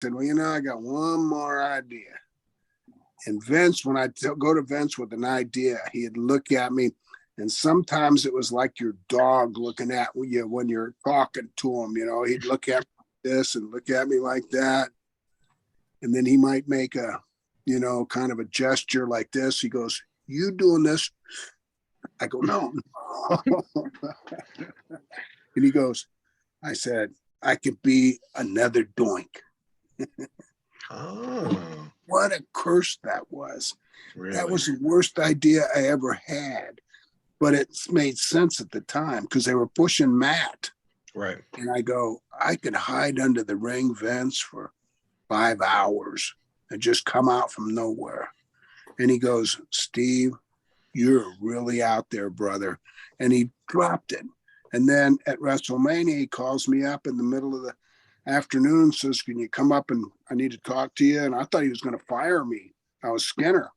said, well, you know, I got one more idea. And Vince, when I go to Vince with an idea, he'd look at me, and sometimes it was like your dog looking at you when you're talking to him. You know, he'd look at this and look at me like that, and then he might make a, you know, kind of a gesture like this. He goes, "You doing this?" I go, "No." And he goes, I said, "I could be another Doink." Oh, What a curse that was. really? That was the worst idea I ever had. But it made sense at the time because they were pushing Matt. Right. And I go, I could hide under the ring vents for 5 hours and just come out from nowhere. And he goes, "Steve, you're really out there, brother." And he dropped it. And then at WrestleMania, he calls me up in the middle of the afternoon, says, "Can you come up and I need to talk to you?" And I thought he was going to fire me. I was Skinner.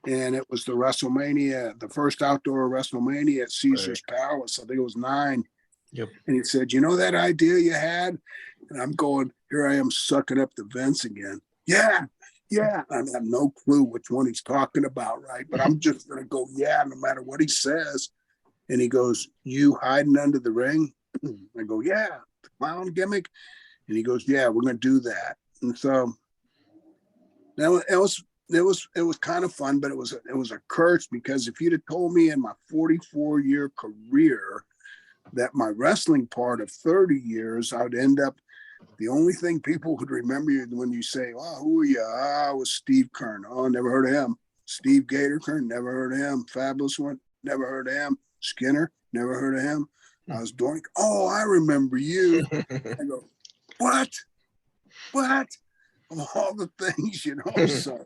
And it was the WrestleMania, the first outdoor WrestleMania at Caesar's Palace. I think it was 9. Yep. And he said, "You know that idea you had?" And I'm going, here I am sucking up the vents again. Yeah. I have no clue which one he's talking about, right? But I'm just going to go, yeah, no matter what he says. And he goes, "You hiding under the ring?" I go, "Yeah, the clown gimmick." And he goes, "Yeah, we're going to do that." And so it was kind of fun, but it was a curse, because if you'd have told me in my 44-year career that my wrestling part of 30 years, I would end up, the only thing people would remember you when you say, "Oh, who are you?" "Ah, I was Steve Keirn." "Oh, never heard of him." "Steve Gator Keirn?" "Never heard of him." "Fabulous One?" "Never heard of him." "Skinner?" "Never heard of him." "I was Doink." "Oh, I remember you." I go, what? Of all the things, you know. So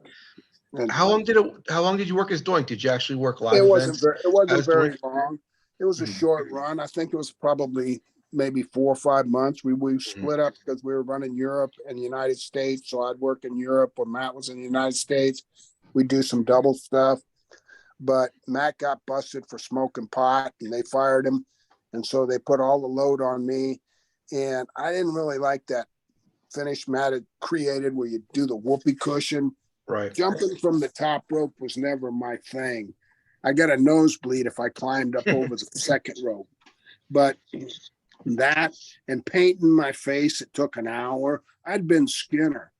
How long did you work as Doink? Did you actually work live it events wasn't as very Doink? long. It was a short run. I think it was probably maybe 4 or 5 months. We split up because we were running Europe and the United States. So I'd work in Europe when Matt was in the United States. We'd do some double stuff. But Matt got busted for smoking pot and they fired him. And so they put all the load on me. And I didn't really like that finish Matt had created where you do the whoopee cushion. Right. Jumping from the top rope was never my thing. I got a nosebleed if I climbed up over the second rope. But that and painting my face, it took an hour. I'd been Skinner.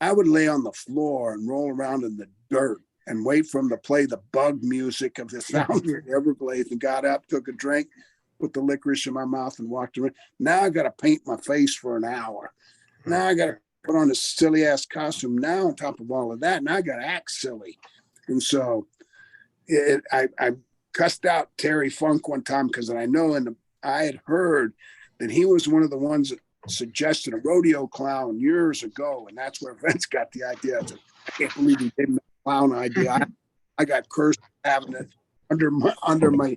I would lay on the floor and roll around in the dirt and wait for him to play the bug music of the sound of the Everglades, and got up, took a drink, put the licorice in my mouth and walked around. Now I got to paint my face for an hour. Now I got to put on a silly ass costume. Now on top of all of that, now I got to act silly. And so I cussed out Terry Funk one time because I know I had heard that he was one of the ones that suggested a rodeo clown years ago. And that's where Vince got the idea. I can't believe he gave me a clown idea. I got cursed having it under my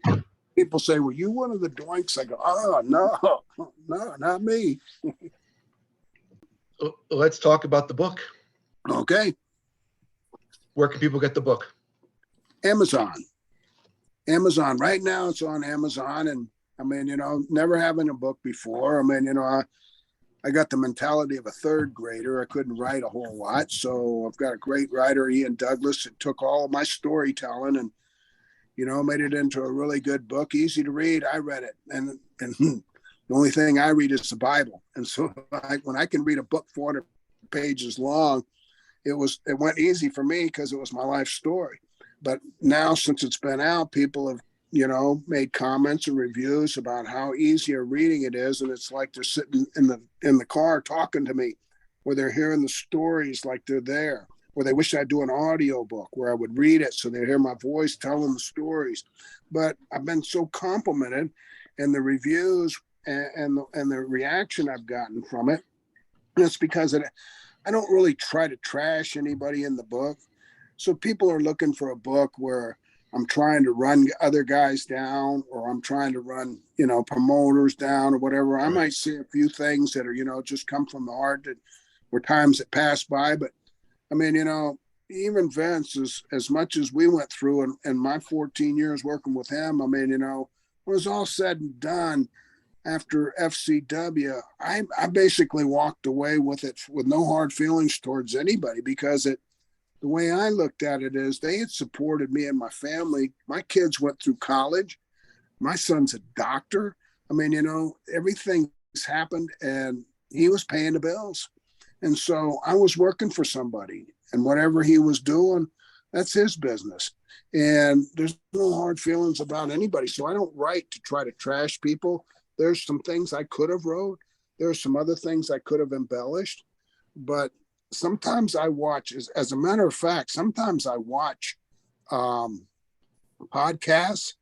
people say, "Were you one of the Doinks?" I go, "Oh, no, not me." Let's talk about the book. Okay. Where can people get the book? Amazon. Right now it's on Amazon. And I mean, you know, never having a book before. I mean, you know, I got the mentality of a third grader. I couldn't write a whole lot. So I've got a great writer, Ian Douglas, that took all of my storytelling and, you know, made it into a really good book, easy to read. I read it. And the only thing I read is the Bible. And so when I can read a book 400 pages long, it went easy for me because it was my life story. But now, since it's been out, people have, you know, made comments and reviews about how easy a reading it is. And it's like they're sitting in the car talking to me, where they're hearing the stories like they're there, or they wish I'd do an audio book where I would read it so they'd hear my voice telling the stories. But I've been so complimented, and the reviews and the reaction I've gotten from it. And it's because I don't really try to trash anybody in the book. So people are looking for a book where I'm trying to run other guys down, or I'm trying to run, you know, promoters down or whatever. I might see a few things that are, you know, just come from the heart, that were times that passed by. But I mean, you know, even Vince, as much as we went through and my 14 years working with him, I mean, you know, when it was all said and done, after FCW, I basically walked away with it with no hard feelings towards anybody, because the way I looked at it is they had supported me and my family. My kids went through college. My son's a doctor. I mean, everything's happened, and he was paying the bills. And so I was working for somebody, and whatever he was doing, that's his business. And there's no hard feelings about anybody. So I don't write to try to trash people. There's some things I could have wrote. There's some other things I could have embellished. But sometimes I watch, as a matter of fact, sometimes I watch podcasts,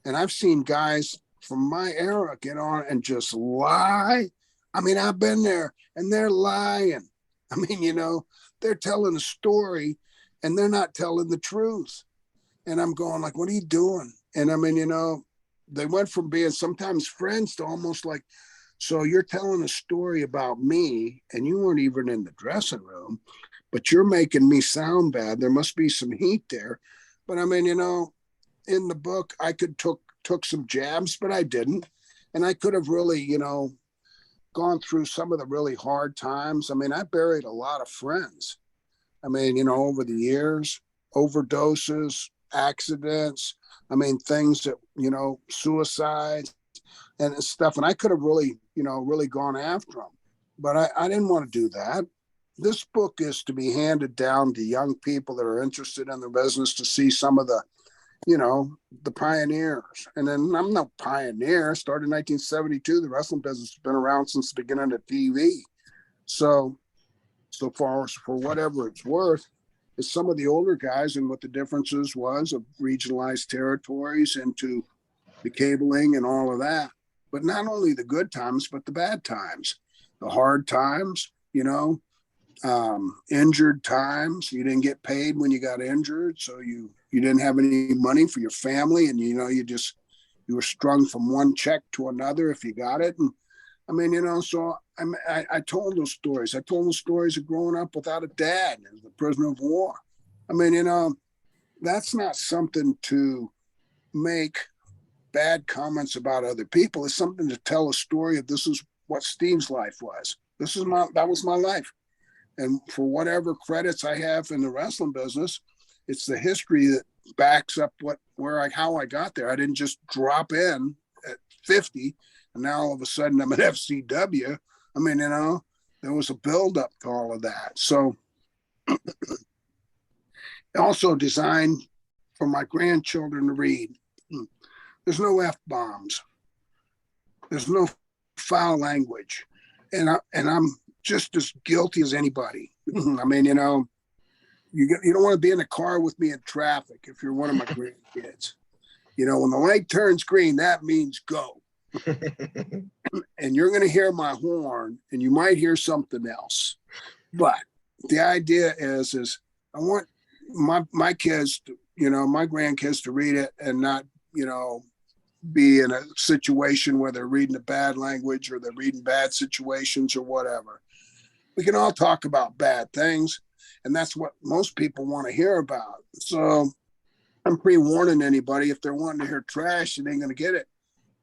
and I've seen guys from my era get on and just lie. I mean, I've been there, and they're lying. I mean, they're telling a story and they're not telling the truth. And I'm going like, what are you doing? And I mean, they went from being sometimes friends to almost like, so you're telling a story about me and you weren't even in the dressing room, but you're making me sound bad. There must be some heat there. But I mean, in the book, I could took some jabs, but I didn't. And I could have really, gone through some of the really hard times. I mean, I buried a lot of friends. I mean, over the years, overdoses, accidents. I mean, things that, suicides and stuff. And I could have really, really gone after them, but I didn't want to do that. This book is to be handed down to young people that are interested in the business, to see some of the, the pioneers. And then I'm no pioneer. I started in 1972. The wrestling business has been around since the beginning of TV. So far as for whatever it's worth, is some of the older guys and what the differences was of regionalized territories into the cabling and all of that. But not only the good times, but the bad times, the hard times, injured times. You didn't get paid when you got injured, so you didn't have any money for your family, and you were strung from one check to another if you got it. And I mean, so I told those stories. I told those stories of growing up without a dad as a prisoner of war. I mean, that's not something to make bad comments about other people. It's something to tell a story of, this is what Steve's life was. That was my life. And for whatever credits I have in the wrestling business, it's the history that backs up how I got there. I didn't just drop in at 50 and now all of a sudden I'm at FCW. I mean, there was a buildup to all of that. So also designed for my grandchildren to read. There's no F-bombs. There's no foul language. And I'm just as guilty as anybody. I mean, you don't want to be in a car with me in traffic if you're one of my grandkids. When the light turns green, that means go. And you're going to hear my horn, and you might hear something else. But the idea is I want my kids, my grandkids to read it and not, be in a situation where they're reading a bad language or they're reading bad situations or whatever. We can all talk about bad things, and that's what most people want to hear about. So I'm pre-warning anybody, if they're wanting to hear trash, and ain't going to get it.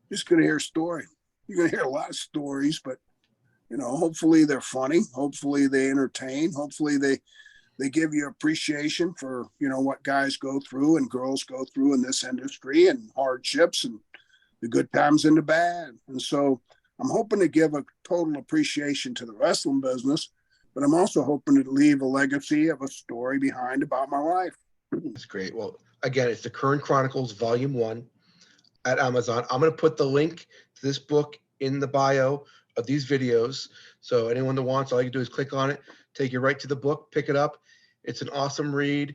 You're just going to hear a story. You're going to hear a lot of stories, but hopefully they're funny. Hopefully they entertain. Hopefully they give you appreciation for, what guys go through and girls go through in this industry, and hardships and the good times and the bad. And so I'm hoping to give a total appreciation to the wrestling business, but I'm also hoping to leave a legacy of a story behind about my life. That's great. Well, again, it's the Keirn Chronicles Volume 1 at Amazon. I'm going to put the link to this book in the bio of these videos. So anyone that wants, all you can do is click on it, take you right to the book, pick it up. It's an awesome read.